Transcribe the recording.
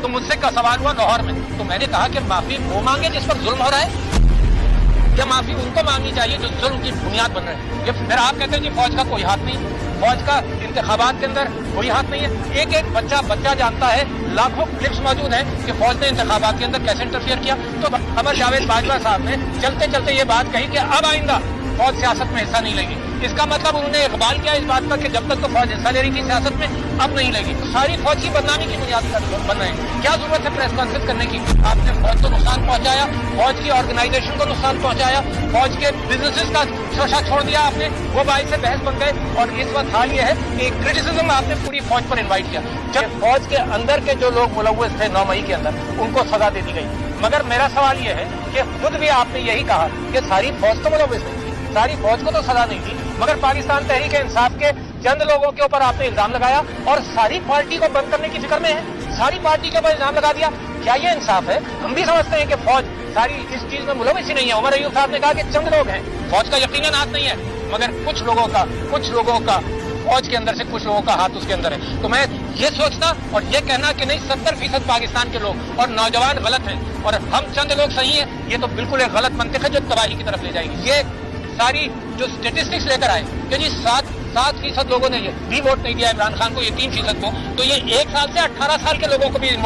तो मुझसे का सवाल हुआ लाहौर में, तो मैंने कहा कि माफी वो मांगे जिस पर जुल्म हो रहा है, क्या माफी उनको मांगनी चाहिए जो जुल्म की बुनियाद बन रहे हैं। ये फिर आप कहते हैं कि फौज का कोई हाथ नहीं, फौज का इंतखाबात के अंदर कोई हाथ नहीं है। एक एक बच्चा जानता है, लाखों क्लिप्स मौजूद हैं कि फौज ने इंतखाबात के अंदर कैसे इंटरफियर किया। तो अमर जावेद बाजवा साहब ने चलते चलते ये बात कही कि अब आइंदा फौज सियासत में हिस्सा नहीं लेगी। इसका मतलब उन्होंने इकबाल किया इस बात पर कि जब तक तो फौज हिस्सा ले रही थी सियासत में, अब नहीं लेगी। तो सारी फौज की बदनामी की बुनियाद बन रहे हैं। क्या जरूरत है प्रेस कॉन्फ्रेंस करने की? आपने फौज को नुकसान पहुंचाया, फौज की ऑर्गेनाइजेशन को नुकसान पहुंचाया, फौज के बिजनेसेस का शोषा छोड़ दिया आपने, वो बाई से बहस बन गए। और इस वक्त हाल ये है कि क्रिटिसिज्म आपने पूरी फौज पर इन्वाइट किया, जब फौज के अंदर के जो लोग मुलव्वस थे 9 मई के अंदर, उनको सजा दे दी गई। मगर मेरा सवाल ये है कि खुद भी आपने यही कहा कि सारी फौज तो मुलव्वस नहीं थी, सारी फौज को तो सजा नहीं दी, मगर पाकिस्तान तहरीक इंसाफ के चंद लोगों के ऊपर आपने इल्जाम लगाया और सारी पार्टी को बंद करने की फिक्र में है, सारी पार्टी के ऊपर इल्जाम लगा दिया। क्या ये इंसाफ है? हम भी समझते हैं कि फौज सारी इस चीज में मुलव्वस ही नहीं है। उमर अयूब साहब ने कहा कि चंद लोग हैं, फौज का यकीनन हाथ नहीं है, मगर कुछ लोगों का फौज के अंदर से कुछ लोगों का हाथ उसके अंदर है। तो मैं ये सोचना और ये कहना कि नहीं 70% पाकिस्तान के लोग और नौजवान गलत हैं और हम चंद लोग सही हैं, ये तो बिल्कुल एक गलत मंतिक है जो तबाही की तरफ ले जाएगी। ये सारी जो स्टेटिस्टिक्स लेकर आए कि जी 7% लोगों ने ये भी वोट नहीं दिया इमरान खान को, ये 3% को, तो ये 1 साल से 18 साल के लोगों को भी